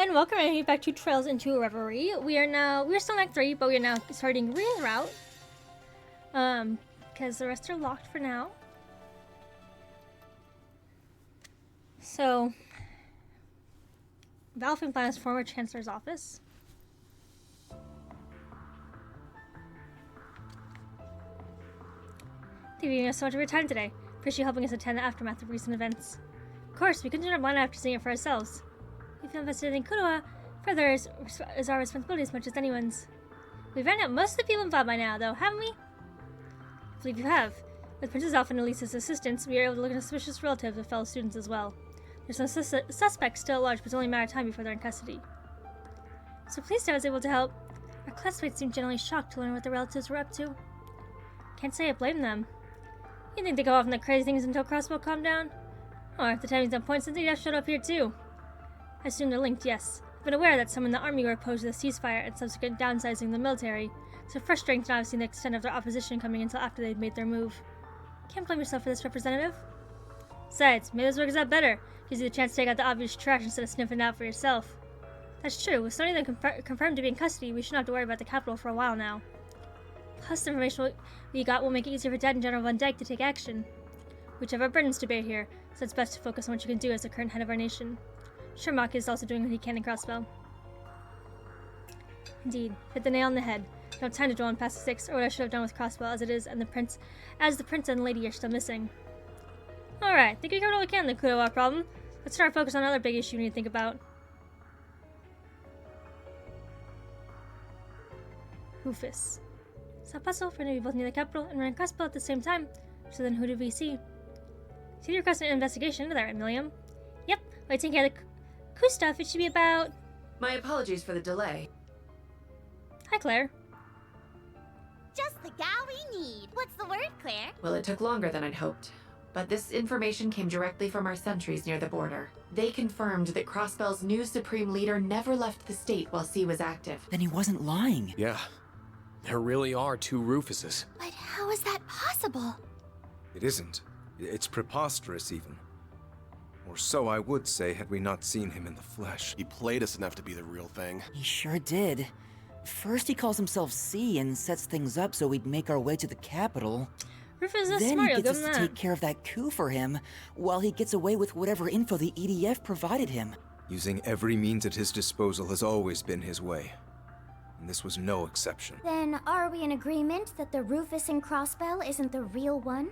and welcome back to Trails into Reverie. We're still in Act 3, but we're now starting reroute. Because the rest are locked for now. So, Valfin Planet's former Chancellor's office. Thank you so much for your time today. Appreciate you helping us attend the aftermath of recent events. Of course, we couldn't turn a blind eye after seeing it for ourselves. We feel invested in Kuroa. Further is our responsibility as much as anyone's. We've found out most of the people involved by now, though, haven't we? I believe you have. With Princess Alpha and Elisa's assistance, we were able to look into suspicious relatives of fellow students as well. There's some suspects still at large, but it's only a matter of time before they're in custody. So pleased I was able to help. Our classmates seemed generally shocked to learn what the relatives were up to. Can't say I blame them. You think they go off on the crazy things until Crossbow calmed down? Or if the timing's on point, since they showed up here too. I assume they're linked, yes. I've been aware that some in the army were opposed to the ceasefire and subsequent downsizing of the military, so frustrating to not have seen the extent of their opposition coming until after they'd made their move. Can't blame yourself for this, Representative. Besides, maybe this works out better. Gives you the chance to take out the obvious trash instead of sniffing it out for yourself. That's true. With Sony then confirmed to be in custody, we shouldn't have to worry about the capital for a while now. Plus, the information we got will make it easier for Dad and General Van Dyke to take action. Whichever burdens to bear here, so it's best to focus on what you can do as the current head of our nation. Sherlock is also doing what he can in Crossbow. Indeed, hit the nail on the head. No time to dwell on past mistakes or what I should have done with Crossbow as it is, and the prince and lady are still missing. Alright, think we covered all we can the Kuroa problem. Let's start focus on another big issue we need to think about. Rufus. It's not possible for we both near the capital and run Crossbow at the same time. So then who did we see? So you requested an investigation into that, right, Milliam? Yep, while taking care of the coup stuff, it should be about... My apologies for the delay. Hi, Claire. Just the gal we need. What's the word, Claire? Well, it took longer than I'd hoped. But this information came directly from our sentries near the border. They confirmed that Crossbell's new Supreme Leader never left the state while C was active. Then he wasn't lying. Yeah. There really are two Rufuses. But how is that possible? It isn't. It's preposterous, even. Or so I would say had we not seen him in the flesh. He played us enough to be the real thing. He sure did. First he calls himself C and sets things up so we'd make our way to the capital. Rufus is Then smart, he you'll gets give him us to that. take care of that coup for him, while he gets away with whatever info the EDF provided him. Using every means at his disposal has always been his way. And this was no exception. Then are we in agreement that the Rufus in Crossbell isn't the real one?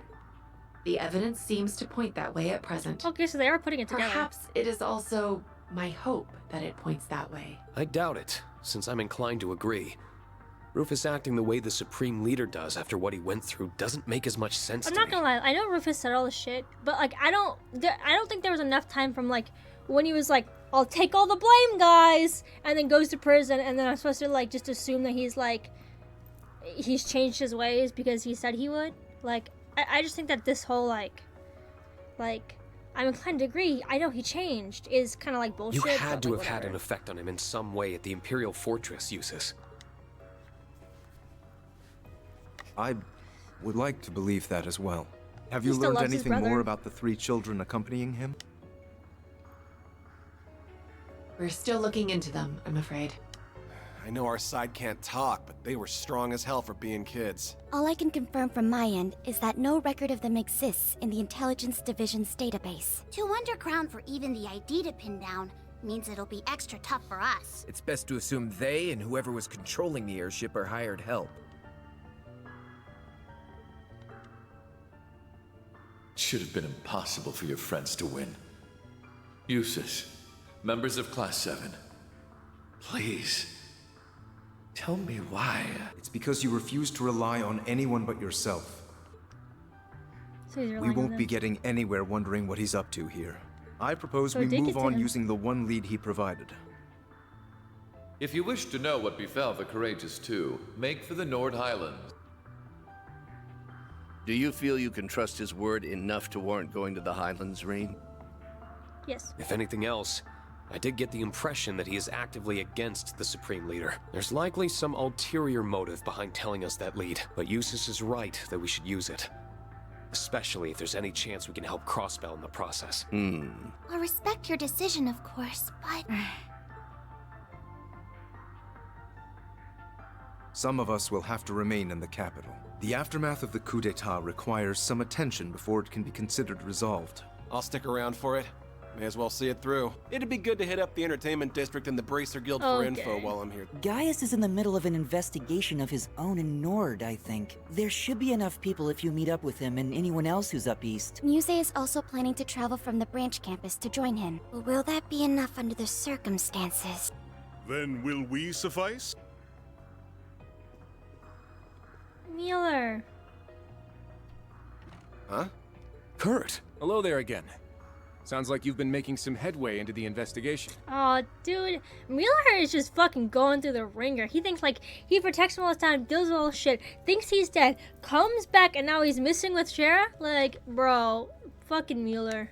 The evidence seems to point that way at present. Okay, so they are putting it together. Perhaps it is also my hope that it points that way. I doubt it, since I'm inclined to agree. Rufus acting the way the Supreme Leader does after what he went through doesn't make as much sense I'm to not me. gonna lie, I know Rufus said all this shit, but like I don't think there was enough time from like when he was like, I'll take all the blame, guys, and then goes to prison, and then I'm supposed to like just assume that he's changed his ways because he said he would. Like I just think that this whole like I'm inclined to agree. I know he changed is kind of like bullshit. You had to but, have like, had an effect on him in some way at the Imperial Fortress, Eustace. I would like to believe that as well. Have He you still learned loves his anything more brother. about the 3 children accompanying him? We're still looking into them, I'm afraid. I know our side can't talk, but they were strong as hell for being kids. All I can confirm from my end is that no record of them exists in the Intelligence Division's database. Too underground for even the ID to pin down means it'll be extra tough for us. It's best to assume they and whoever was controlling the airship are hired help. It should have been impossible for your friends to win. Eustace, members of Class 7, please, tell me why. It's because you refuse to rely on anyone but yourself. So he's We relying on won't them. be getting anywhere wondering what he's up to here. I propose So we dig move into on him. using the one lead he provided. If you wish to know what befell the Courageous Two, make for the Nord Highlands. Do you feel you can trust his word enough to warrant going to the Highlands, Rain? Yes. If anything else, I did get the impression that he is actively against the Supreme Leader. There's likely some ulterior motive behind telling us that lead, but Eustace is right that we should use it. Especially if there's any chance we can help Crossbell in the process. I'll respect your decision, of course, but... Some of us will have to remain in the capital. The aftermath of the coup d'etat requires some attention before it can be considered resolved. I'll stick around for it. May as well see it through. It'd be good to hit up the entertainment district and the Bracer Guild for info while I'm here. Gaius is in the middle of an investigation of his own in Nord, I think. There should be enough people if you meet up with him and anyone else who's up east. Muse is also planning to travel from the branch campus to join him. But will that be enough under the circumstances? Then will we suffice? Mueller. Huh? Kurt! Hello there again. Sounds like you've been making some headway into the investigation. Aw, dude. Mueller is just fucking going through the ringer. He thinks, like, he protects him all the time, does all shit, thinks he's dead, comes back, and now he's missing with Shara? Like, bro, fucking Mueller.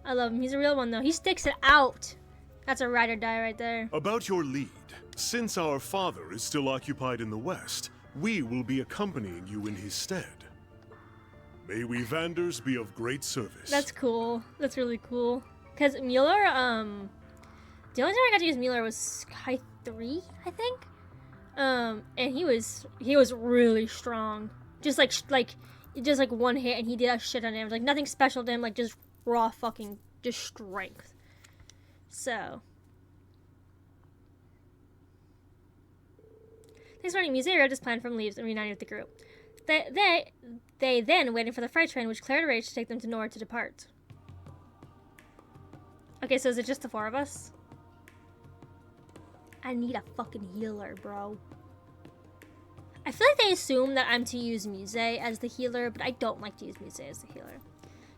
I love him. He's a real one, though. He sticks it out. That's a ride or die right there. About your lead. Since our father is still occupied in the West, we will be accompanying you in his stead. May we Vanders be of great service. That's cool. That's really cool. Because Mueller, the only time I got to use Mueller was High 3, I think. And he was really strong. Just like one hit and he did a shit on damage. Like nothing special to him, like just raw fucking just strength. So thanks for running Muse read his plan from leaves and reunited with the group. They then waited for the freight train, which cleared arranged to take them to Nord to depart. Okay, so is it just the 4 of us? I need a fucking healer, bro. I feel like they assume that I'm to use Muse as the healer, but I don't like to use Muse as the healer.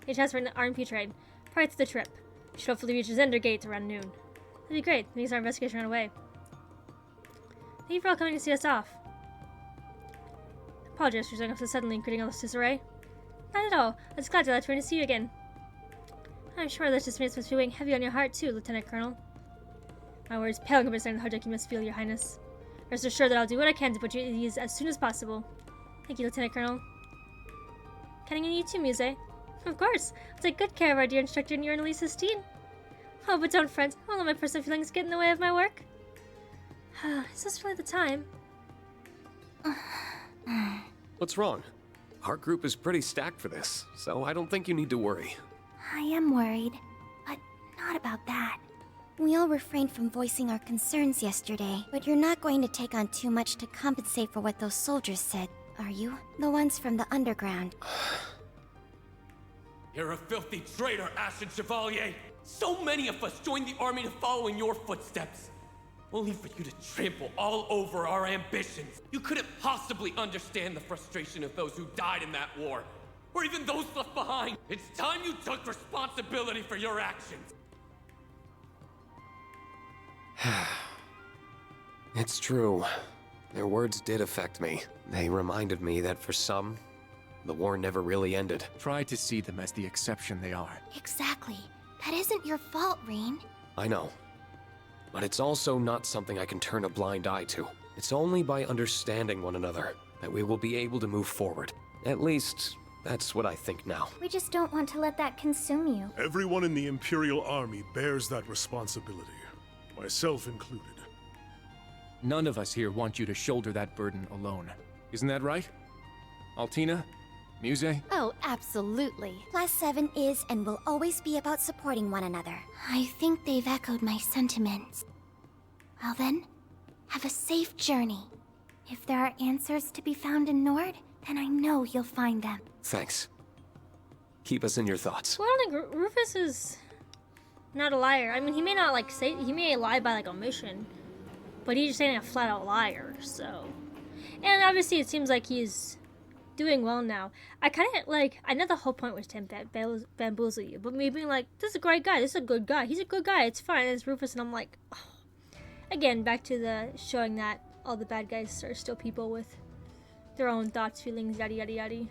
A chance for an RMP train prior to the trip. We should hopefully reach Zender Gate around noon. That'd be great. That means our investigation ran away. Thank you for all coming to see us off. Apologize for showing up so suddenly and creating all this disarray. Not at all. I'm just glad to see you again. I'm sure that just must be weighing heavy on your heart too, Lieutenant Colonel. My words pale in comparison to how dark you must feel, Your Highness. Rest assured that I'll do what I can to put you at ease as soon as possible. Thank you, Lieutenant Colonel. Counting on you too, Muse. Of course. I'll take good care of our dear instructor in your Annalise Sistine. Oh, but don't fret. I won't let my personal feelings get in the way of my work. Is this really the time? What's wrong? Our group is pretty stacked for this, so I don't think you need to worry. I am worried, but not about that. We all refrained from voicing our concerns yesterday, but you're not going to take on too much to compensate for what those soldiers said, are you? The ones from the underground. You're a filthy traitor, Ashen Chevalier! So many of us joined the army to follow in your footsteps, only for you to trample all over our ambitions. You couldn't possibly understand the frustration of those who died in that war, or even those left behind. It's time you took responsibility for your actions. It's true. Their words did affect me. They reminded me that for some, the war never really ended. Try to see them as the exception they are. Exactly. That isn't your fault, Rean. I know. But it's also not something I can turn a blind eye to. It's only by understanding one another that we will be able to move forward. At least, that's what I think now. We just don't want to let that consume you. Everyone in the Imperial Army bears that responsibility, myself included. None of us here want you to shoulder that burden alone. Isn't that right? Altina? Muse? Oh, absolutely. Class 7 is and will always be about supporting one another. I think they've echoed my sentiments. Well then, have a safe journey. If there are answers to be found in Nord, then I know you'll find them. Thanks. Keep us in your thoughts. Well, I don't think Rufus is not a liar. I mean, he may not like say, he may lie by like omission, but he's just saying a flat out liar, so. And obviously it seems like he's doing well now. I kind of like, I know the whole point was to bamboozle you, but me being like, this is a great guy, this is a good guy, he's a good guy, it's fine, and it's Rufus, and I'm like, oh. Again, back to the showing that all the bad guys are still people with their own thoughts, feelings, yada yada yada.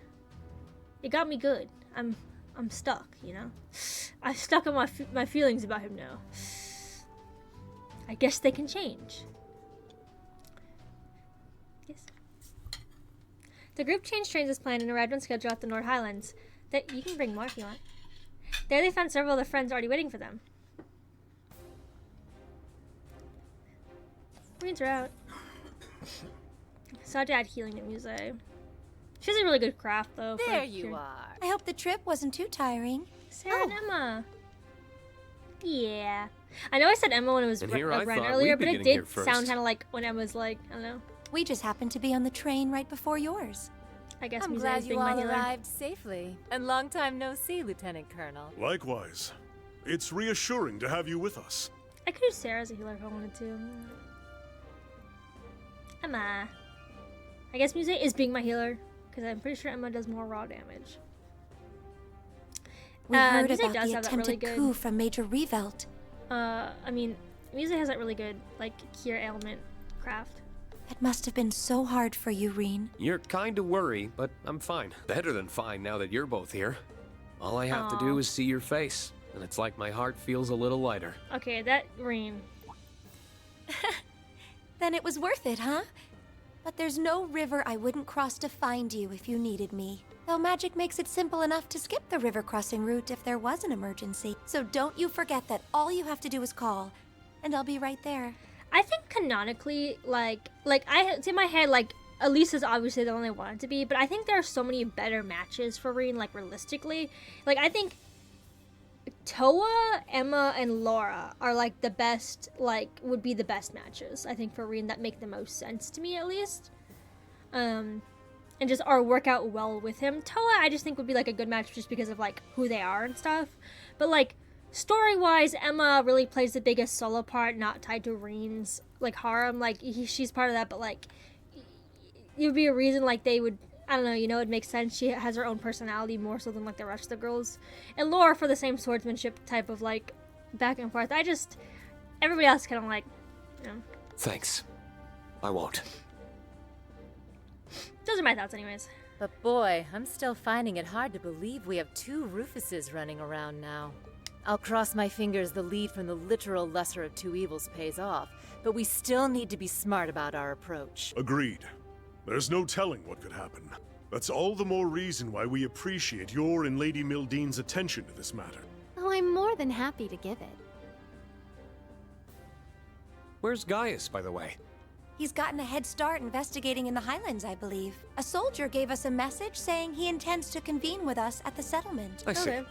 It got me good. I'm stuck, you know? I'm stuck on my feelings about him now. I guess they can change. Yes. The group changed trains as planned and arrived on schedule at the North Highlands. That you can bring more if you want. There they found several of their friends already waiting for them. Marines are out. So I had to add healing to Muse. She has a really good craft, though. There you are. I hope the trip wasn't too tiring. Sarah and Emma. Yeah. I know I said Emma when it was Ren earlier, but it did sound kind of like when Emma's like, I don't know. We just happened to be on the train right before yours. I guess I'm glad you all arrived safely. And long time no see, Lieutenant Colonel. Likewise. It's reassuring to have you with us. I could use Sarah as a healer if I wanted to. Emma. I guess Muse is being my healer, because I'm pretty sure Emma does more raw damage. We heard Muse about does the have that really attempted good, coup from Major Revelt. I mean, Muse has that really good, like, cure ailment craft. It must have been so hard for you, Reen. You're kind of worried, but I'm fine. Better than fine now that you're both here. All I have to do is see your face, and it's like my heart feels a little lighter. Okay, that Reen. Then it was worth it, huh? But there's no river I wouldn't cross to find you if you needed me. Though magic makes it simple enough to skip the river crossing route if there was an emergency. So don't you forget that all you have to do is call, and I'll be right there. I think canonically, it's in my head, like, Elise is obviously the one I want it to be, but I think there are so many better matches for Reen, like, realistically. Like, I think Toa, Emma, and Laura are, like, the best, like, would be the best matches, I think, for Reen that make the most sense to me, at least. And just are work out well with him. Toa, I just think would be, like, a good match just because of, like, who they are and stuff. But, like, story-wise, Emma really plays the biggest solo part, not tied to Reen's, like, harem. Like, she's part of that, but, like, it would be a reason, like, they would, I don't know, you know, it makes sense. She has her own personality more so than, like, the rest of the girls. And Laura for the same swordsmanship type of, like, back and forth. Everybody else kind of, like, you know. Thanks. I won't. Those are my thoughts anyways. But boy, I'm still finding it hard to believe we have 2 Rufuses running around now. I'll cross my fingers the lead from the literal lesser of 2 evils pays off, but we still need to be smart about our approach. Agreed. There's no telling what could happen. That's all the more reason why we appreciate your and Lady Mildene's attention to this matter. Oh, I'm more than happy to give it. Where's Gaius, by the way? He's gotten a head start investigating in the Highlands, I believe. A soldier gave us a message saying he intends to convene with us at the settlement. I see.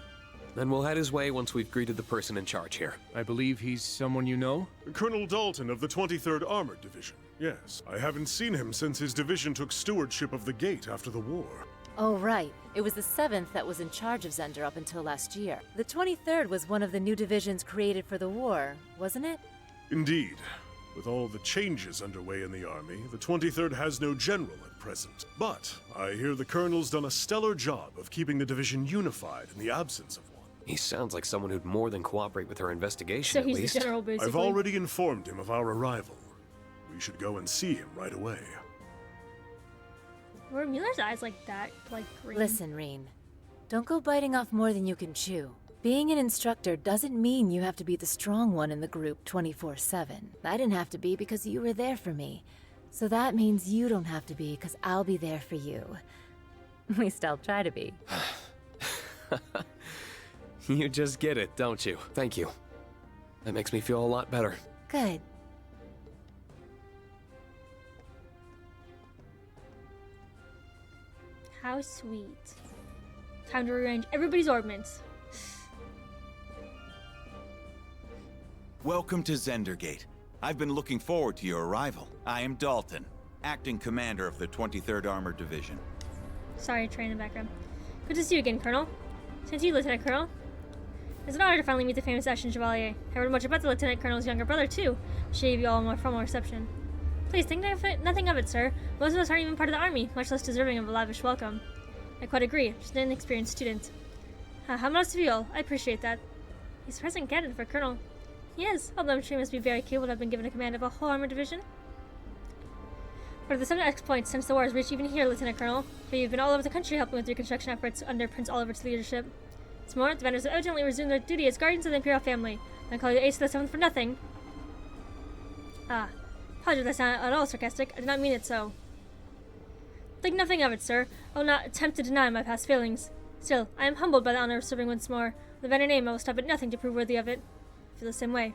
Then we'll head his way once we've greeted the person in charge here. I believe he's someone you know? Colonel Dalton of the 23rd Armored Division. Yes, I haven't seen him since his division took stewardship of the gate after the war. Oh, right. It was the 7th that was in charge of Zender up until last year. The 23rd was one of the new divisions created for the war, wasn't it? Indeed. With all the changes underway in the army, the 23rd has no general at present. But I hear the colonel's done a stellar job of keeping the division unified in the absence of one. He sounds like someone who'd more than cooperate with her investigation, so at he's least. The general, basically. I've already informed him of our arrival. We should go and see him right away. Were Mueller's eyes like that, like green? Listen, Reen. Don't go biting off more than you can chew. Being an instructor doesn't mean you have to be the strong one in the group 24/7. I didn't have to be because you were there for me. So that means you don't have to be because I'll be there for you. At least I'll try to be. You just get it, don't you? Thank you. That makes me feel a lot better. Good. How sweet. Time to rearrange everybody's ordnance. Welcome to Zendergate. I've been looking forward to your arrival. I am Dalton, acting commander of the 23rd Armored Division. Sorry, train in the background. Good to see you again, Colonel. Since you, Lieutenant Colonel. It's an honor to finally meet the famous Ashen Chevalier. I heard much about the Lieutenant Colonel's younger brother, too. She gave you all a formal reception. Please think nothing of it, sir. Most of us aren't even part of the army, much less deserving of a lavish welcome. I quite agree. Just an inexperienced student. How most of you all. I appreciate that. He's a present candidate for Colonel. He is, although I'm sure he must be very capable to have been given a command of a whole armored division. What are the sudden exploits since the war has reached even here, Lieutenant Colonel? But you've been all over the country helping with reconstruction efforts under Prince Oliver's leadership. It's more, the vendors have urgently resumed their duty as guardians of the Imperial family. I call you Ace of the 7th for nothing. Apologies, that's not at all sarcastic. I did not mean it so. Think nothing of it, sir. I will not attempt to deny my past failings. Still, I am humbled by the honor of serving once more. The vendor name I will stop at nothing to prove worthy of it. I feel the same way.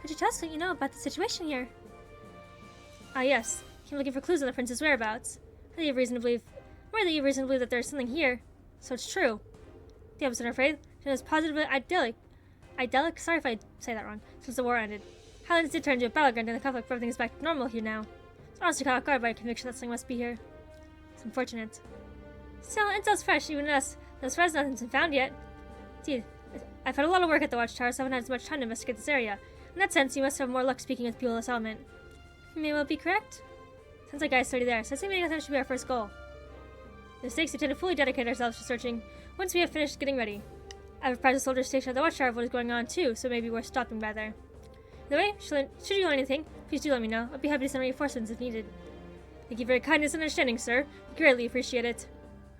Could you tell us what you know about the situation here? Yes. Came looking for clues on the prince's whereabouts. I have reason to believe that there's something here. So it's true. The opposite, I'm afraid. It was positively idyllic. Idyllic? Sorry if I say that wrong. Since the war ended. Highlands did turn into a battleground during the conflict, but everything is back to normal here now. So honestly caught off guard by a conviction that something must be here. It's unfortunate. Still, intel's fresh, even us. Those Fres nothing's been found yet. See, I've had a lot of work at the Watchtower, so I haven't had as much time to investigate this area. In that sense, you must have more luck speaking with people in the settlement. You may well be correct. Sounds like guys already there, so estimating that should be our first goal. The stakes we tend to fully dedicate ourselves to searching once we have finished getting ready. I have apprised the soldiers stationed at the Watchtower of what is going on too, so maybe we're stopping by there. Either way, should you know anything, please do let me know. I'll be happy to send reinforcements if needed. Thank you for your kindness and understanding, sir. I greatly appreciate it.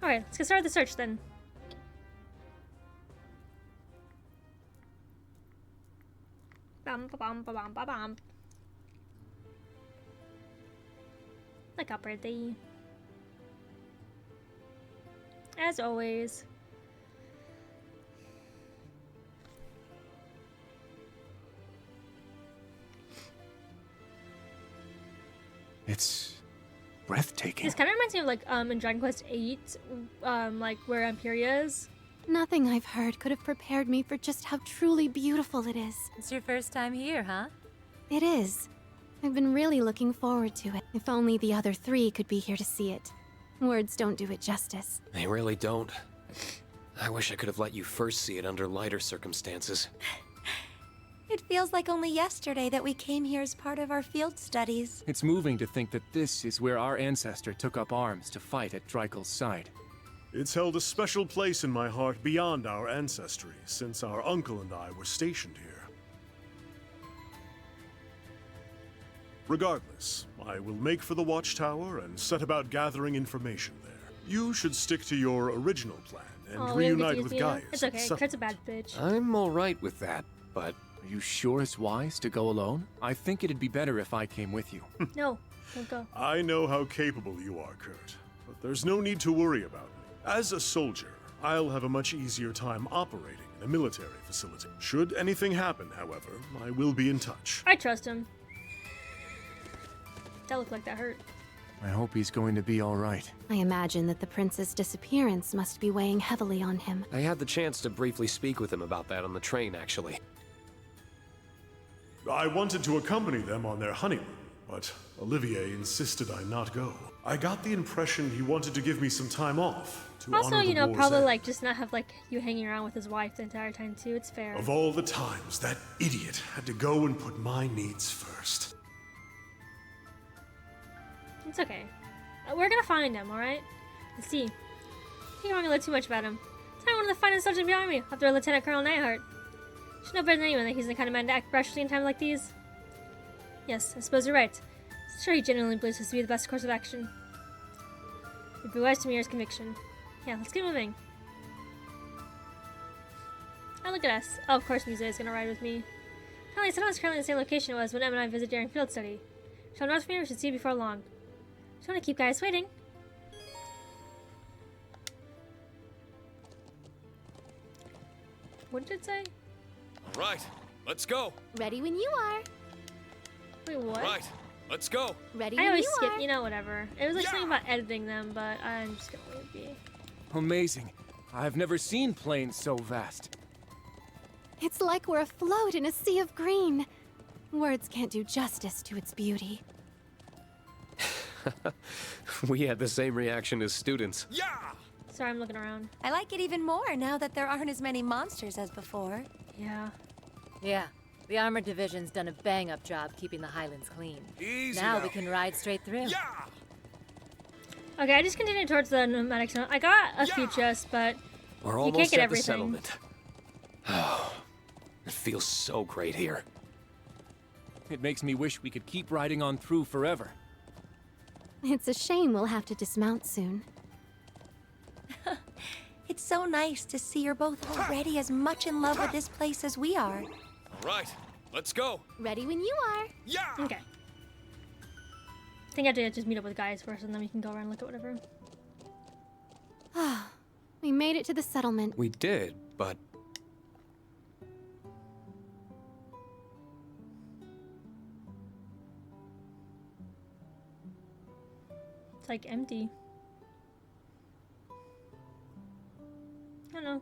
Alright, let's get started with the search then. Bum ba bum ba bum ba bum. Like a birthday. As always. It's breathtaking. This kind of reminds me of like in Dragon Quest VIII, like where Imperia is. Nothing I've heard could have prepared me for just how truly beautiful it is. It's your first time here, huh? It is. I've been really looking forward to it. If only the other three could be here to see it. Words don't do it justice. They really don't. I wish I could have let you first see it under lighter circumstances. It feels like only yesterday that we came here as part of our field studies. It's moving to think that this is where our ancestor took up arms to fight at Dreikel's side. It's held a special place in my heart beyond our ancestry, since our uncle and I were stationed here. Regardless, I will make for the Watchtower and set about gathering information there. You should stick to your original plan and reunite with Gaius. It's okay, Kurt's a bad bitch. I'm alright with that, but... Are you sure it's wise to go alone? I think it'd be better if I came with you. No, don't go. I know how capable you are, Kurt, but there's no need to worry about me. As a soldier, I'll have a much easier time operating in a military facility. Should anything happen, however, I will be in touch. I trust him. That looked like that hurt. I hope he's going to be all right. I imagine that the prince's disappearance must be weighing heavily on him. I had the chance to briefly speak with him about that on the train, actually. I wanted to accompany them on their honeymoon, but Olivier insisted I not go. I got the impression he wanted to give me some time off to also, honor the you know, war's probably end. like just not have like you hanging around with his wife the entire time too. It's fair. Of all the times that idiot had to go and put my needs first. It's okay. We're gonna find him, alright? Let's see. You don't really too much about him. He's not one of the finest soldiers in the army, after Lieutenant Colonel Neihart. You should know better than anyone that he's the kind of man to act brashly in times like these. Yes, I suppose you're right. I'm sure he genuinely believes this to be the best course of action. It'd be wise to mirror his conviction. Yeah, let's get moving. Oh, look at us. Oh, of course Muse is gonna ride with me. Apparently, someone's currently in the same location it was when Em and I visited during field study. If I'm not familiar, we should see you before long. Don't want to keep guys waiting. What did it say? All right, let's go. Ready when you are. Wait, what? Right, let's go. Ready I when always you skip, are. you know, whatever. It was like something about editing them, but I'm just gonna let it be. Amazing. I've never seen plains so vast. It's like we're afloat in a sea of green. Words can't do justice to its beauty. We had the same reaction as students. Yeah! Sorry, I'm looking around. I like it even more now that there aren't as many monsters as before. Yeah. Yeah. The armored division's done a bang-up job keeping the Highlands clean. Easy now now. we can ride straight through. Yeah! Okay, I just continued towards the pneumatic tunnel. I got a few chests, but We're you almost can't get at everything. the settlement. Oh, it feels so great here. It makes me wish we could keep riding on through forever. It's a shame we'll have to dismount soon. It's so nice to see you're both already as much in love with this place as we are. All right, let's go. Ready when you are. Yeah! Okay. I think I have to just meet up with guys first, and then we can go around and look at whatever. Ah, we made it to the settlement. We did, but... It's like empty. I don't know.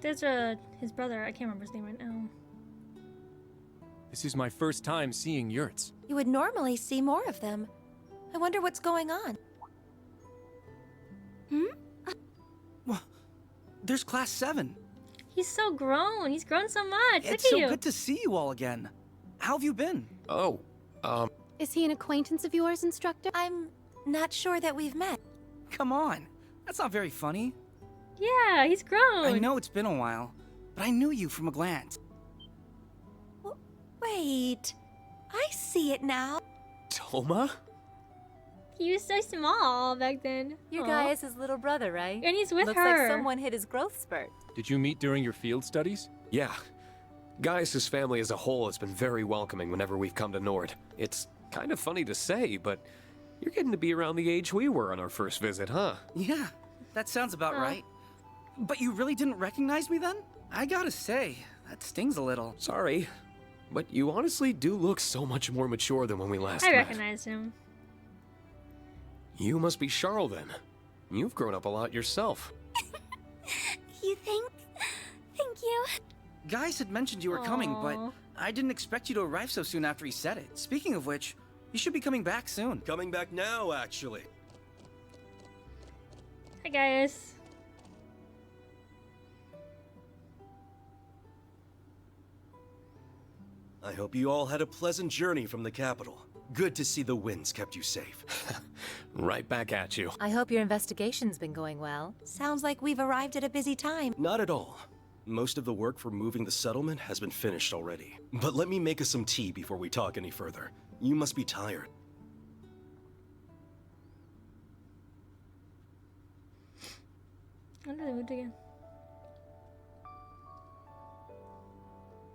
There's his brother. I can't remember his name right now. This is my first time seeing yurts. You would normally see more of them. I wonder what's going on. Well, there's Class 7. He's so grown. He's grown so much. It's Look at so you. good to see you all again. How have you been? Oh, Is he an acquaintance of yours, instructor? I'm not sure that we've met. Come on. That's not very funny. Yeah, he's grown. I know it's been a while, but I knew you from a glance. Wait. I see it now. Toma? He was so small back then. Your Aw. guy is his little brother, right? And he's with Looks her. like someone hit his growth spurt. Did you meet during your field studies? Yeah. Gaius' family as a whole has been very welcoming whenever we've come to Nord. It's kind of funny to say, but you're getting to be around the age we were on our first visit, huh? Yeah, that sounds about right. But you really didn't recognize me then? I gotta say, that stings a little. Sorry, but you honestly do look so much more mature than when we last I met. recognized him. You must be Charles then. You've grown up a lot yourself. You think? Thank you. Guys had mentioned you were coming, but Aw. I didn't expect you to arrive so soon after he said it. Speaking of which, you should be coming back soon. Coming back now, actually. Hi, guys. I hope you all had a pleasant journey from the capital. Good to see the winds kept you safe. Right back at you. I hope your investigation's been going well. Sounds like we've arrived at a busy time. Not at all. Most of the work for moving the settlement has been finished already. But let me make us some tea before we talk any further. You must be tired. I wonder if they moved again.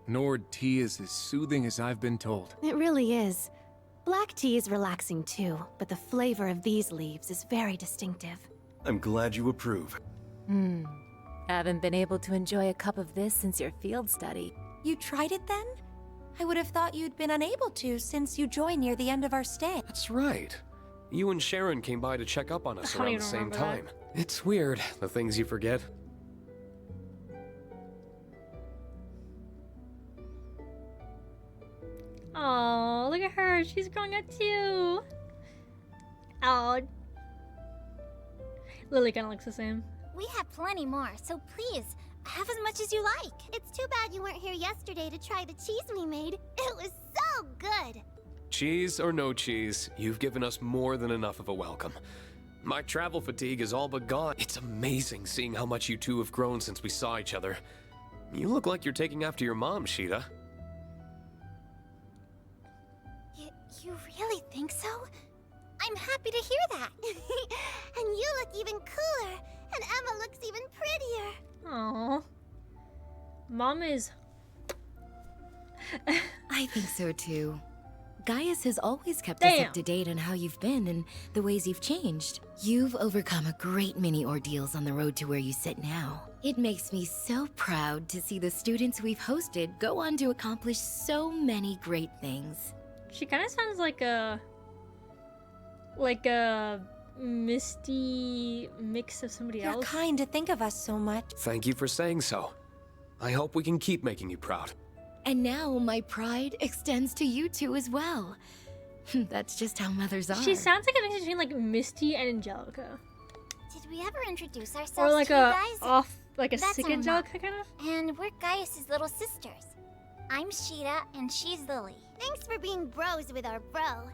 Nord tea is as soothing as I've been told. It really is. Black tea is relaxing too, but the flavor of these leaves is very distinctive. I'm glad you approve. Haven't been able to enjoy a cup of this since your field study. You tried it then? I would have thought you'd been unable to since you joined near the end of our stay. That's right. You and Sharon came by to check up on us I don't around even the same remember time. It's weird, the things you forget. Oh, look at her. She's growing up too. Oh. Lily kind of looks the same. We have plenty more, so please, have as much as you like. It's too bad you weren't here yesterday to try the cheese we made. It was so good. Cheese or no cheese, you've given us more than enough of a welcome. My travel fatigue is all but gone. It's amazing seeing how much you two have grown since we saw each other. You look like you're taking after your mom, Sheeta. You really think so? I'm happy to hear that. And you look even cooler, and Emma looks even prettier. Aww. Mom is... I think so too. Gaius has always kept us up to date on how you've been and the ways you've changed. You've overcome a great many ordeals on the road to where you sit now. It makes me so proud to see the students we've hosted go on to accomplish so many great things. She kind of sounds like a misty mix of somebody You're else. kind to think of us so much. Thank you for saying so. I hope we can keep making you proud. And now my pride extends to you two as well. That's just how mothers are. She sounds like a mix between like Misty and Angelica, Did we ever introduce ourselves or like to you a guys? sick Emma. Angelica kind of. And we're Gaius' little sisters. I'm Sheeta, and she's Lily. Thanks for being bros with our bro.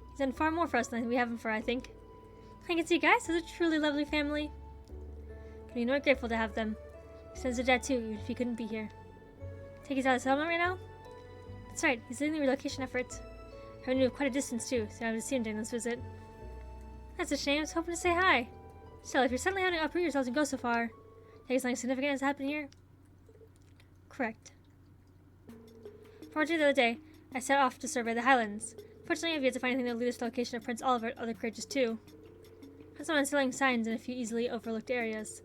He's done far more for us than we have him for, I think. I can see guys as a truly lovely family. Can be more grateful to have them. He sends to Dad too, even if he couldn't be here. Take his out of the settlement right now? That's right, he's leading the relocation efforts. Having to move quite a distance too, so I haven't seen him during this visit. That's a shame, I was hoping to say hi. Still, if you're suddenly having to uproot yourselves and go so far, think something significant has happened here? Correct. Fortunately, the other day, I set off to survey the Highlands. Fortunately, I've yet to find anything that will lead us to the location of Prince Oliver and other courageous too. Found some unsettling signs in a few easily overlooked areas.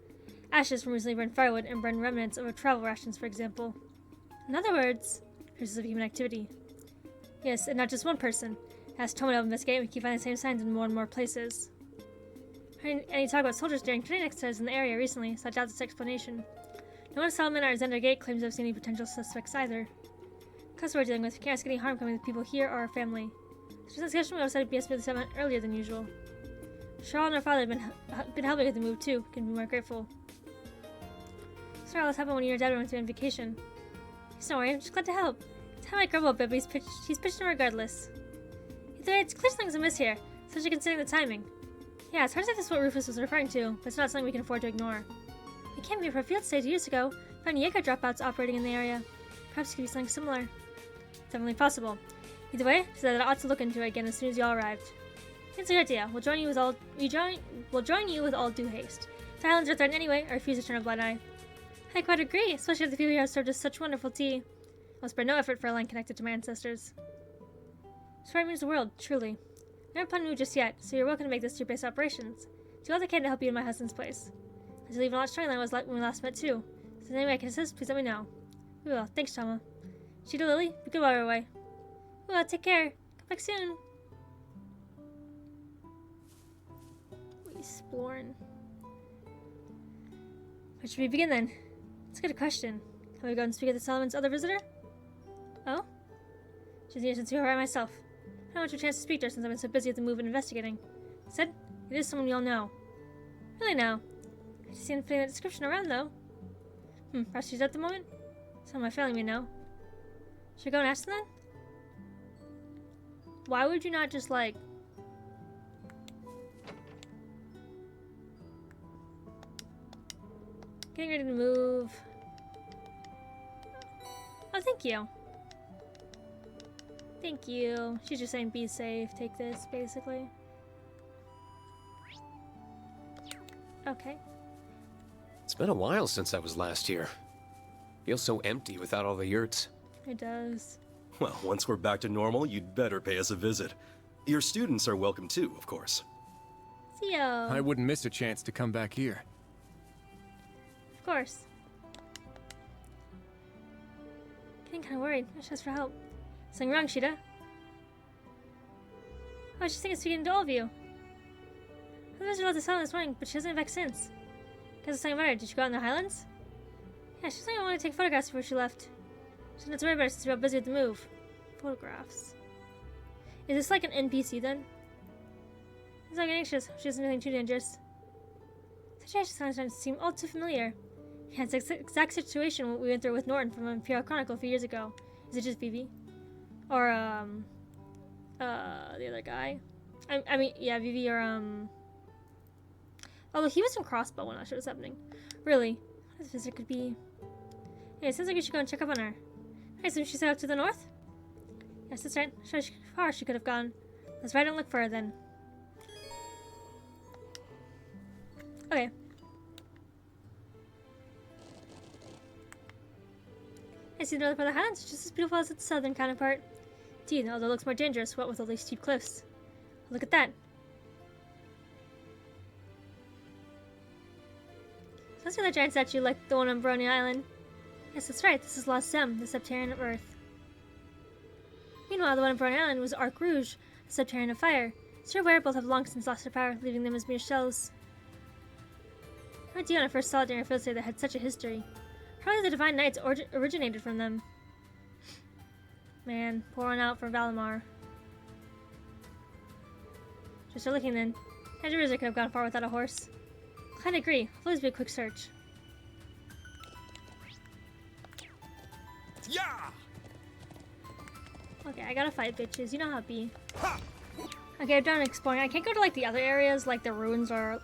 Ashes from recently burned firewood and burned remnants of travel rations, for example. In other words, traces of human activity. Yes, and not just one person. As Toma to investigate, we keep finding the same signs in more and more places. Any talk about soldiers during training exercises in the area recently, so I doubt this explanation. No one at Settlement or Zender Gate claims to have seen any potential suspects either. Because we're dealing with, can't ask any harm coming to people here or our family. So since discussion, we also decided to be the settlement earlier than usual. Cheryl and her father have been helping with the move too. Can be more grateful. Sorry, all this happened when you and Dad went on vacation. Don't worry, I'm just glad to help. Tell my grumble a bit, but he's pitched in regardless. Either way, it's clear something's amiss here, especially considering the timing. Yeah, it's hard to say this is what Rufus was referring to, but it's not something we can afford to ignore. We came here for a field stage years ago, found Jaeger dropouts operating in the area. Perhaps it could be something similar. Definitely possible. Either way, so that I ought to look into it again as soon as you all arrived. It's a good idea. We'll join you with all due haste. If the Highlands are threatened anyway, I refuse to turn a blind eye. I quite agree, especially if the people here have served us such wonderful tea. I'll spare no effort for a line connected to my ancestors. This means the world, truly. I never planned to move just yet, so you're welcome to make this your base operations. Do all I can to help you in my husband's place. I believe in a lot stronger than I was when we last met too. So if there's any way I can assist, please let me know. We will. Thanks, Tama. Cheetah Lily, be good while we're away. We will. Take care. Come back soon. We exploring. Where should we begin then? That's a good question. Can we go and speak with the Solomon's other visitor? Oh? She's here since we were right myself. I don't want your chance to speak to her since I've been so busy with the move and investigating. Said, it is someone we all know. Really now? I just seen fitting that description around though. Perhaps she's at the moment? Some of my family may know. Should I go and ask them then? Why would you not just like... Getting ready to move. Oh, thank you. Thank you. She's just saying be safe. Take this, basically. Okay. It's been a while since I was last here. Feels so empty without all the yurts. It does. Well, once we're back to normal, you'd better pay us a visit. Your students are welcome too, of course. See ya. I wouldn't miss a chance to come back here. Of course. Getting kind of worried. I should ask for help. Something wrong, Sheeta? I was just thinking of speaking to all of you. I was about to sell this morning, but she hasn't been back since. Guess it's something about her. Did she go out in the Highlands? Yeah, she said I wanted to take photographs before she left. She didn't have to worry about it since we were busy with the move. Photographs. Is this like an NPC then? She's not getting anxious. She doesn't do anything too dangerous. Situations sometimes seem all too familiar. Yeah, it's the exact situation we went through with Norton from Imperial Chronicle a few years ago. Is it just Vivi? Or, the other guy? I mean, yeah, Vivi or, although he was in Crossbow when that shit was happening. Really? What this visitor could be? Yeah, it sounds like we should go and check up on her. Hey, so she set up to the north? Yes, that's right. Show how far she could have gone. Let's right and look for her then. Okay. I see the northern part of the Highlands, just as beautiful as its southern counterpart. Indeed, although it looks more dangerous, what with all these steep cliffs. Look at that. So that's another giant statue like the one on Brony Island. Yes, that's right, this is La Sem, the Septarian of Earth. Meanwhile, the one on Brony Island was Arc Rouge, the Septarian of Fire. Sir Ware both have long since lost their power, leaving them as mere shells. How did you when I first saw it during a field day that had such a history? Probably the Divine Knights originated from them. Man, pour one out for Valimar. Just start looking then. Andrew Rizzer could have gone far without a horse. I'd agree. I'll always be a quick search. Yeah! Okay, I gotta fight bitches. You know how it be. Okay, I'm done exploring. I can't go to like the other areas, like the ruins or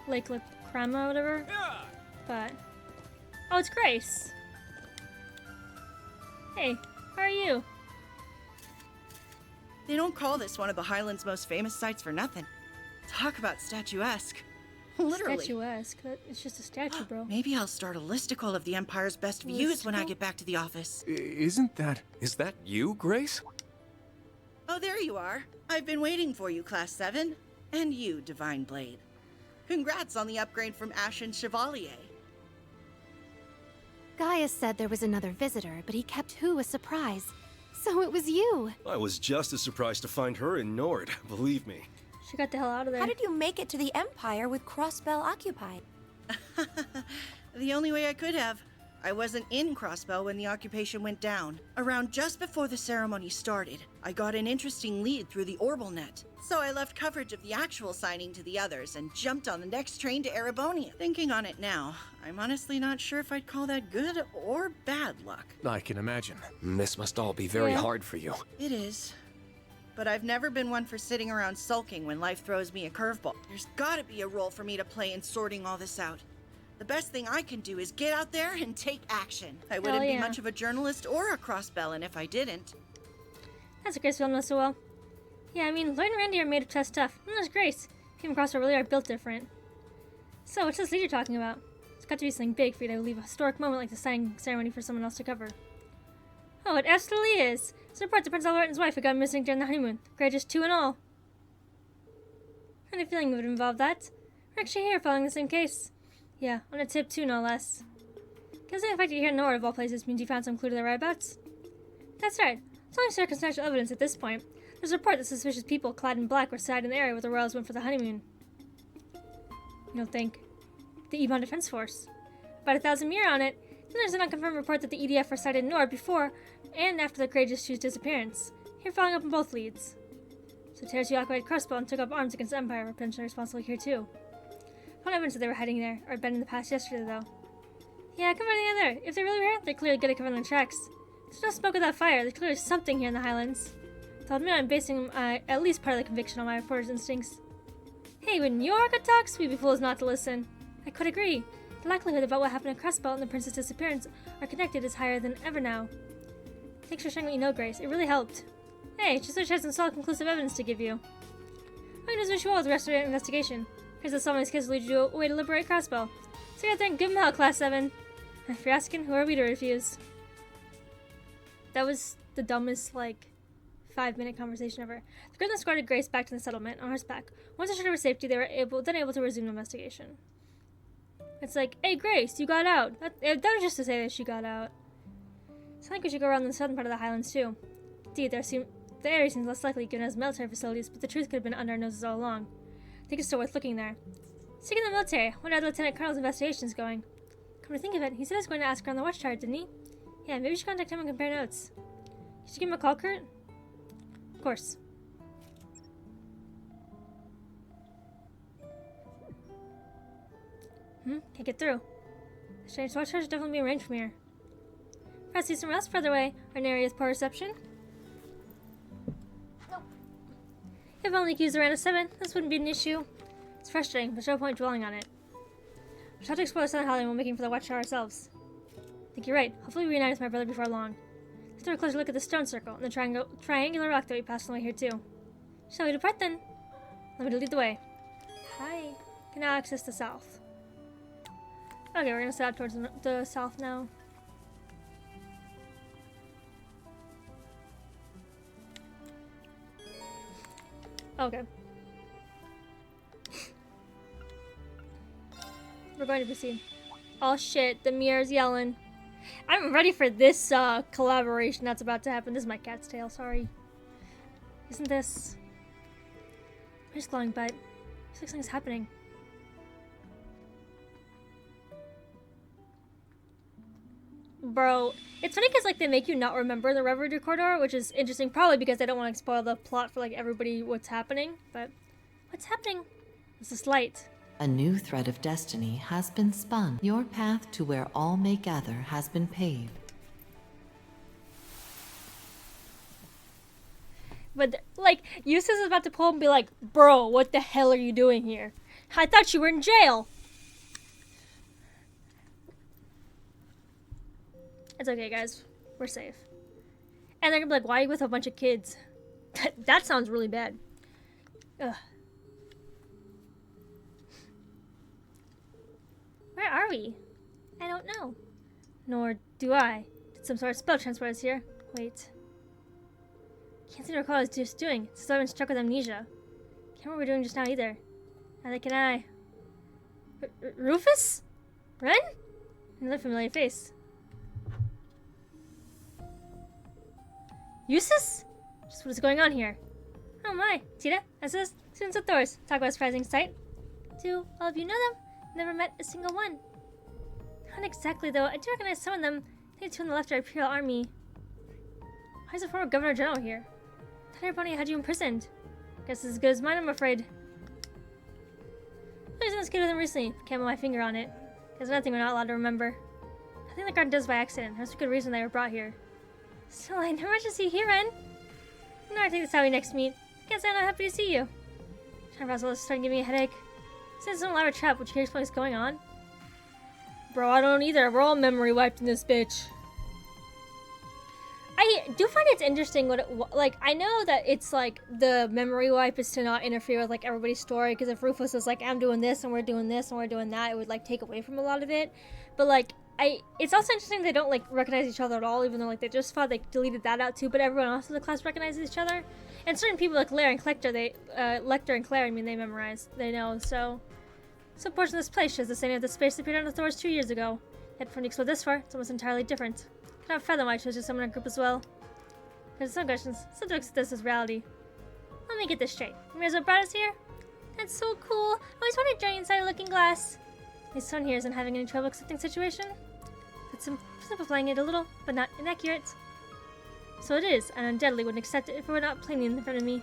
Lake Crema or whatever. But oh, it's Grace. Hey, how are you? They don't call this one of the Highlands' most famous sites for nothing. Talk about statuesque. Literally. Statuesque? It's just a statue, bro. Maybe I'll start a listicle of the Empire's best views when I get back to the office. Isn't that... Is that you, Grace? Oh, there you are. I've been waiting for you, Class 7. And you, Divine Blade. Congrats on the upgrade from Ashen Chevalier. Gaius said there was another visitor, but he kept Who a surprise. So it was you. I was just as surprised to find her in Nord, believe me. She got the hell out of there. How did you make it to the Empire with Crossbell occupied? The only way I could have. I wasn't in Crossbell when the occupation went down. Around just before the ceremony started, I got an interesting lead through the Orbal net. So I left coverage of the actual signing to the others and jumped on the next train to Erebonia. Thinking on it now, I'm honestly not sure if I'd call that good or bad luck. I can imagine. This must all be very hard for you. It is. But I've never been one for sitting around sulking when life throws me a curveball. There's gotta be a role for me to play in sorting all this out. The best thing I can do is get out there and take action. I wouldn't be much of a journalist or a Crossbellin if I didn't. That's a Grace film so well. Yeah, I mean, Lloyd and Randy are made of tough stuff. And there's Grace. Him and Crossbell really are built different. So, what's this lead you're talking about? It's got to be something big for you to leave a historic moment like the signing ceremony for someone else to cover. Oh, it absolutely is. It's a report that Prince Albert and his wife had gone missing during the honeymoon. Courageous 2 and all. I had a feeling it would involve that. We're actually here following the same case. Yeah, on a tip too, no less. Considering the fact that you're here in Nord of all places means you found some clue to their whereabouts. That's right. It's only circumstantial evidence at this point. There's a report that suspicious people clad in black were sighted in the area where the royals went for the honeymoon. You don't think? The Ebon Defense Force. About 1,000 Mir on it. Then there's an unconfirmed report that the EDF were sighted in Nord before and after the Courageous 2's disappearance. Here following up on both leads. So Terrace occupied Crossbell and took up arms against the Empire were potentially responsible here too. Found evidence that they were heading there, or had been in the past yesterday though. Yeah, come on together. If they really were here, they're clearly good at covering the tracks. There's no smoke without fire. There's clearly something here in the Highlands. So I'll admit I'm basing at least part of the conviction on my reporter's instincts. Hey, when you're good talks, we'd be fools not to listen. I could agree. The likelihood about what happened at Crossbell and the prince's disappearance are connected is higher than ever now. Thanks for sharing what you know, Grace. It really helped. Hey, just wish I had some solid conclusive evidence to give you. I can just wish you all the rest of your investigation. Here's the Solomon's kids will lead you a way to liberate Crossbell. So get out there and give them hell, Class 7. If you're asking, who are we to refuse? That was the dumbest, 5-minute conversation ever. The Griffin escorted Grace back to the settlement on horseback. Once assured of her safety, they were able to resume the investigation. It's like, hey Grace, you got out. That was just to say that she got out. So I think we should go around the southern part of the Highlands too. Indeed, the area seems less likely given as military facilities, but the truth could have been under our noses all along. I think it's still worth looking there. Speaking of the military, what are the Lieutenant Colonel's investigations going? Come to think of it, he said he was going to ask around the watchtower, didn't he? Yeah, maybe we should contact him and compare notes. You should give him a call, Kurt? Of course. Can't get through. The strange watchtower should definitely be arranged from here. Perhaps he's somewhere else further away, or an area with poor reception? Nope. If only accused around a 7, this wouldn't be an issue. It's frustrating, but no point dwelling on it. We'll have to explore Southern Highland while making for the watchtower ourselves. I think you're right. Hopefully we reunite with my brother before long. Let's take a closer look at the stone circle and the triangular rock that we passed on the way here too. Shall we depart then? Let me lead the way. Hi. Can now access the south. Okay, we're gonna set out towards the south now. Okay. We're going to proceed. Oh shit, the mirror's yelling. I'm ready for this collaboration that's about to happen. This is my cat's tail, sorry. Isn't this... Where's glowing butt? Looks like something's happening. Bro, it's funny because they make you not remember the Reverie corridor, which is interesting, probably because they don't want to spoil the plot for everybody what's happening. But what's happening? It's this light. A new thread of destiny has been spun. Your path to where all may gather has been paved. But Eustace is about to pull and be like, bro, what the hell are you doing here? I thought you were in jail. It's okay, guys. We're safe. And they're gonna be like, why are you with a bunch of kids? That sounds really bad. Ugh. Where are we? I don't know. Nor do I. Did some sort of spell transport us here? Wait. Can't seem to recall what I was just doing. It's as though I've been struck with amnesia. Can't remember what we were doing just now either. Neither can I. Rufus? Ren? Another familiar face. Eustace? Just what is going on here? Oh my, Tita, SS, students of Thor's. Talk about a surprising sight. Do all of you know them? Never met a single one. Not exactly, though. I do recognize some of them. I think two on the left are Imperial Army. Why is the former Governor General here? I thought everybody had you imprisoned. Guess it's as good as mine, I'm afraid. I was in this kid with him recently. Can't put my finger on it. There's nothing we're not allowed to remember. I think the guard does by accident. There's a good reason they were brought here. Still, I never to see here, Ren. No, I think that's how we next meet. I can't say I'm not happy to see you. Time Russell is starting to give me a headache. Since it's an elaborate trap, would you care to explain what's going on? Bro, I don't either. We're all memory wiped in this bitch. I do find it's interesting what it, like, I know that it's like the memory wipe is to not interfere with like everybody's story, because if Rufus was like, I'm doing this and we're doing this and we're doing that, it would like take away from a lot of it. But like, it's also interesting they don't like recognize each other at all, even though like they just thought they deleted that out too, but everyone else in the class recognizes each other. And certain people like Lecter and Claire, I mean, they memorize, they know, so portion of this place shows the same as the space that appeared on the Thors 2 years ago. Yet from explore this far, it's almost entirely different. Not Featherwhite shows you someone in a group as well. There's some questions. Some to accept this as reality. Let me get this straight. Mirza brought us here? That's so cool. I always wanted to join inside a looking glass. His son here isn't having any trouble accepting situation. That's simplifying it a little, but not inaccurate. So it is, and undoubtedly wouldn't accept it if it were not plainly in front of me.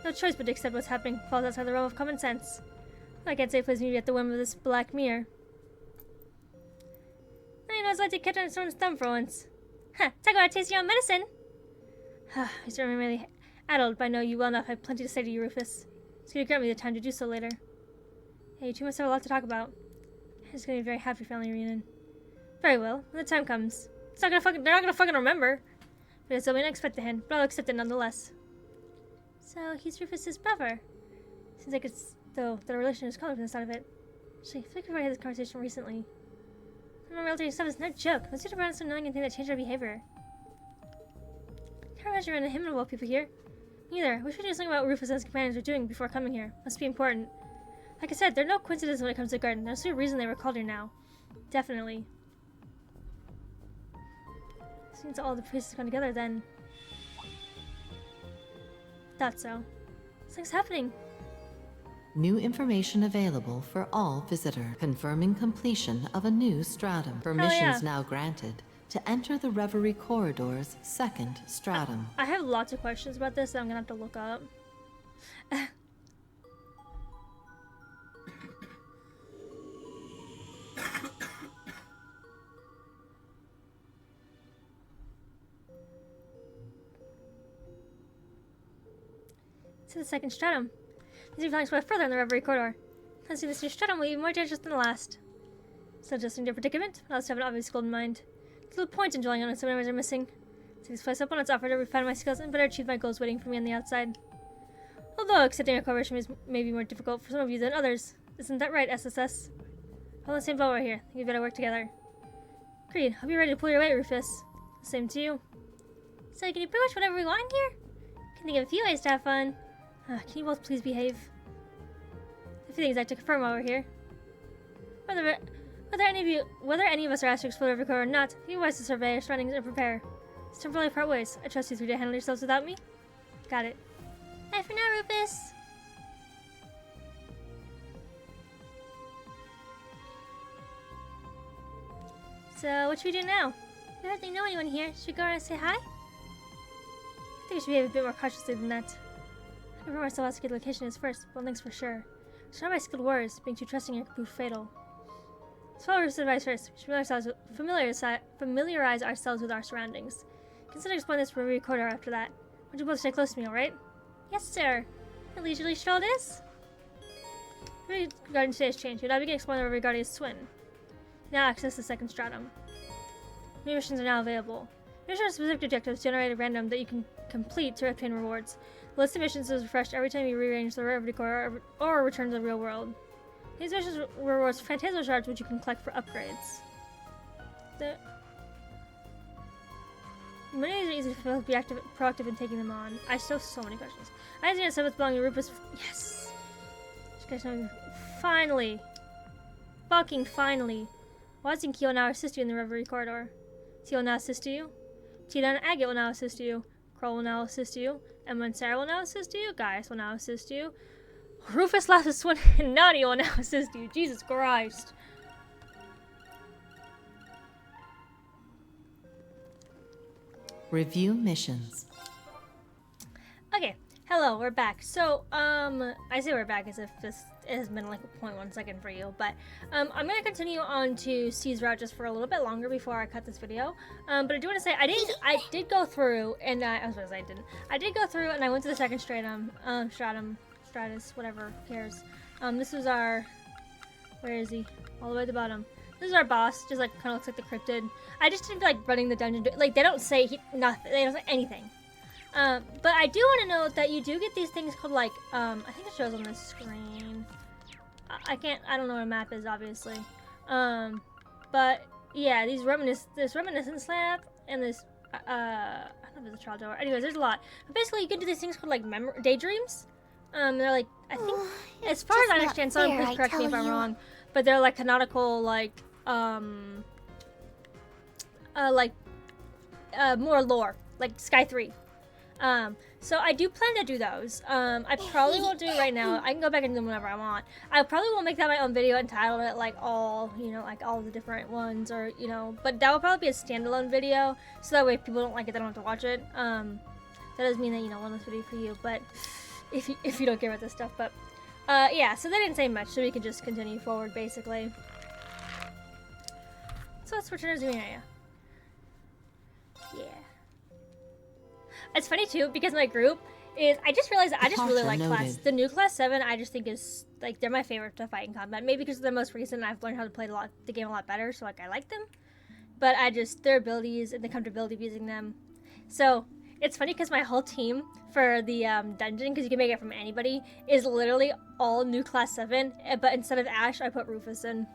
No choice but to accept what's happening falls outside the realm of common sense. I can't say it plays me at the whim of this black mirror. I know it's like to catch on someone's thumb for once. Huh, talk about tasting your own medicine! I certainly really addled, but I know you well enough. I have plenty to say to you, Rufus. It's going to grant me the time to do so later. Hey, you two must have a lot to talk about. It's going to be a very happy family reunion. Very well, when the time comes. They're not going to fucking remember. But it's only unexpected hand, but I'll accept it nonetheless. So, he's Rufus's brother. Seems like it's, though, the relation is colored from the side of it. Actually, I feel like we've had this conversation recently. My reality stuff is no joke. Let's get around some knowing anything that changed our behavior. Can't imagine around inimitable people here. Neither. We should do something about Rufus and his companions were doing before coming here. Must be important. Like I said, there are no coincidences when it comes to the garden. There's no reason they were called here now. Definitely. Since all the pieces come together, then. Thought so. Something's happening. New information available for all visitor. Confirming completion of a new stratum. Permissions now granted to enter the Reverie corridor's second stratum. I have lots of questions about this that I'm gonna have to look up. To the second stratum. These are flying spread further in the Reverie corridor. I see this new stratum will be more dangerous than the last. So adjusting to a predicament, but I also have an obvious goal in mind. There's little point in dwelling on it, so memories are missing. See this place up on its offer to refine my skills and better achieve my goals waiting for me on the outside. Although accepting a cooperation may be more difficult for some of you than others. Isn't that right, SSS? We're on the same boat right here. I think we better work together. Agreed. Hope you're ready to pull your weight, Rufus. Same to you. So can you pretty much whatever we want here? Can think of a few ways to have fun. Can you both please behave? A few things I have to confirm while we're here. Whether any of us are asked to explore the record or not, be wise to survey our surroundings and prepare. It's temporarily part ways. I trust you three to handle yourselves without me. Got it. Bye for now, Rufus. So, what should we do now? We hardly know anyone here. Should we go around and say hi? I think we should behave a bit more cautiously than that. I never myself to get the location is first, but one thing's for sure. Surrounded by skilled warriors, being too trusting here could prove fatal. Let's follow Rufus' advice first. We should familiarize ourselves with our surroundings. Consider exploring this Reverie corridor after that. Would you both stay close to me, alright? Yes, sir. A leisurely stroll it is. Reverie Garden today has changed. You'll now begin exploring the Reverie Guardian's twin. Now access the second stratum. New missions are now available. Missions are specific objectives generated random that you can complete to obtain rewards. The list of missions is refreshed every time you rearrange the Reverie corridor or return to the real world. These missions rewards Phantasmal shards, which you can collect for upgrades. Many of these are easy to be proactive in taking them on. I still have so many questions. I just need to say what's belonging to Rufus. Yes! You guys know, finally! Fucking finally! Waz and Kyo now assist you in the Reverie corridor. Teal will now assist you. Tita and Agate will now assist you. Kroll will now assist you. Emma and Sarah will now assist you. Gaius will now assist you. Rufus, Lapis, Swin, and Nadia will now assist you. Jesus Christ. Review missions. Okay, hello, we're back. So, I say we're back as if this has been like 0.1 second for you, but I'm gonna continue on to C's route just for a little bit longer before I cut this video. But I do want to say I did go through, and I was gonna say I didn't. I did go through, and I went to the second stratus, whatever, who cares. This was our, where is he? All the way at the bottom. This is our boss, just like kind of looks like the cryptid. I just didn't feel like running the dungeon. Like they don't say nothing. They don't say anything. But I do want to note that you do get these things called like I think it shows on the screen. I don't know what a map is, obviously. But yeah, this reminiscence lab and this I don't know if it's a trial door. Anyways, there's a lot. But basically, you can do these things called like daydreams. They're like I think as far as I understand, someone please correct me if I'm wrong. But they're like canonical, like more lore, like Sky 3. So I do plan to do those. I probably won't do it right now. I can go back and do them whenever I want. I probably won't make that my own video entitled it like all, like all the different ones or, but that will probably be a standalone video. So that way if people don't like it, they don't have to watch it. That doesn't mean that, one less video for you, but if you don't care about this stuff, but yeah, so they didn't say much, so we can just continue forward, basically. So let's return to the area. Yeah. It's funny, too, because my group is... I just realized that I just really like class... The new Class 7, I just think is... Like, they're my favorite to fight in combat. Maybe because they're the most recent and I've learned how to play the game a lot better, so, like, I like them. But I just... Their abilities and the comfortability of using them. So... It's funny because my whole team for the dungeon, because you can make it from anybody, is literally all new Class 7. But instead of Ash, I put Rufus in.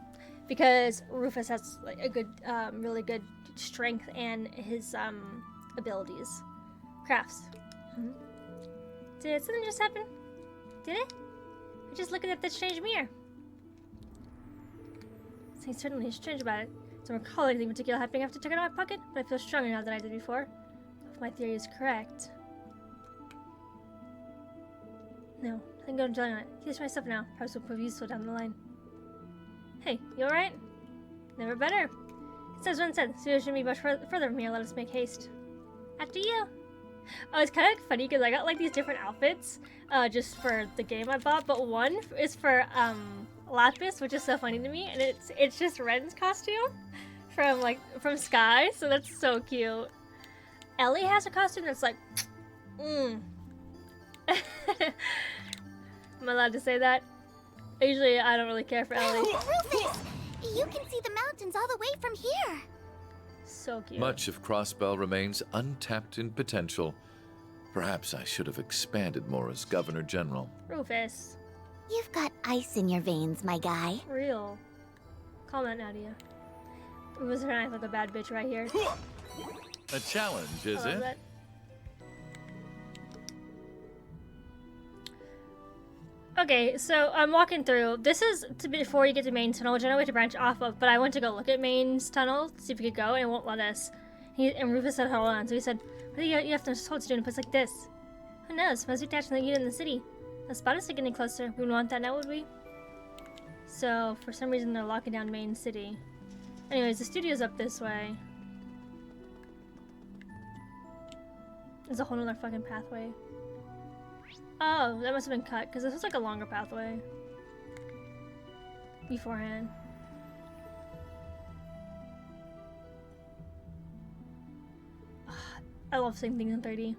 Because Rufus has like a good, really good strength and his abilities. Crafts. Did something just happen? Did it? I'm just looking at the strange mirror. Something certainly strange about it. Don't recall anything particular happening after taking it out of my pocket, but I feel stronger now than I did before. If my theory is correct. No, I think I'm dwelling on it. Here's myself now. Perhaps will prove useful down the line. Hey, you alright? Never better. It says one said, so you shouldn't be much further from here. Let us make haste. After you. Oh, it's kind of funny because I got like these different outfits just for the game I bought, but one is for Lapis, which is so funny to me, and it's just Ren's costume from Sky, so that's so cute. Ellie has a costume that's like, Am I allowed to say that? Usually, I don't really care for Ellie. Rufus! You can see the mountains all the way from here. So cute. Much of Crossbell remains untapped in potential. Perhaps I should have expanded more as Governor General. Rufus. You've got ice in your veins, my guy. Real. Calm down, Nadia. Rufus and I look like a bad bitch right here. A challenge, is it? That. Okay, so I'm walking through. This is before you get to Main's tunnel, which I know we have to branch off of, but I went to go look at Main's tunnel to see if we could go, and it won't let us. And Rufus said, hold on. So he said, what do you have to hold to do in a place like this? Who knows? Must be attached to the unit in the city. The spot is getting closer. We wouldn't want that now, would we? So, for some reason, they're locking down Main City. Anyways, the studio's up this way. There's a whole nother fucking pathway. Oh, that must have been cut, because this was like a longer pathway. Beforehand. I love seeing things in 3D.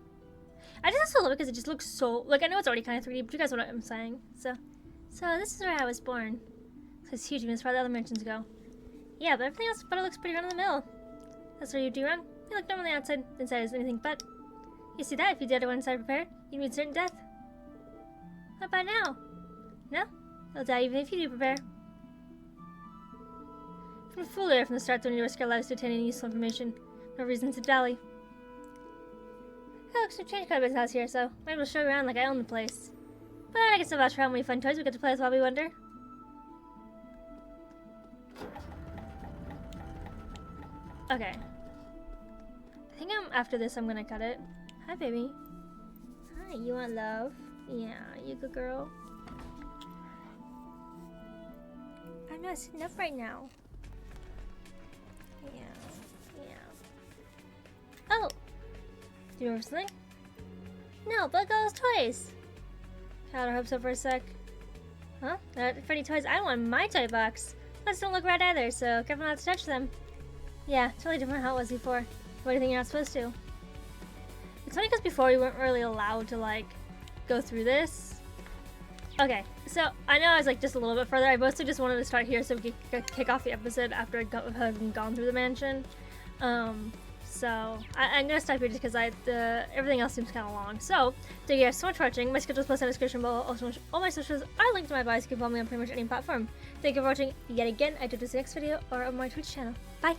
I just also love it because it just looks so... Like, I know it's already kind of 3D, but you guys know what I'm saying. So this is where I was born. So it's huge, as far as the other mansions go. Yeah, but everything else but it looks pretty run of the mill. That's where you do wrong. You look normal on the outside. Inside is anything but. You see that? If you did it when inside prepared, you'd meet certain death. What about now? No? You'll die even if you do prepare. From the fool there from the start, don't need to risk our lives to obtain any useful information. No reason to dally. Oh, looks to change quite a bit house here, so might as well show you around like I own the place. But I can still vouch for how many fun toys we get to play with while we wonder. Okay. I think after this I'm gonna cut it. Hi, baby. Hi, you want love? Yeah, you good girl. I'm not sitting up right now. Yeah. Oh! Do you remember something? No, but look at all those toys! Held her hopes up for a sec. Huh? Not pretty toys. I don't want my toy box. Those don't look right either, so careful not to touch them. Yeah, totally different how it was before. What do you think you're not supposed to? It's funny because before we weren't really allowed to, like, go through this. Okay, so I know I was, like, just a little bit further. I mostly just wanted to start here so we could kick off the episode after I had gone through the mansion. So I'm gonna stop here just because everything else seems kind of long. So thank you guys so much for watching. My schedule's posted in the description below. Also, all my socials are linked to my bio, so you can follow me on pretty much any platform. Thank you for watching yet again. I do this next video or on my Twitch channel. Bye.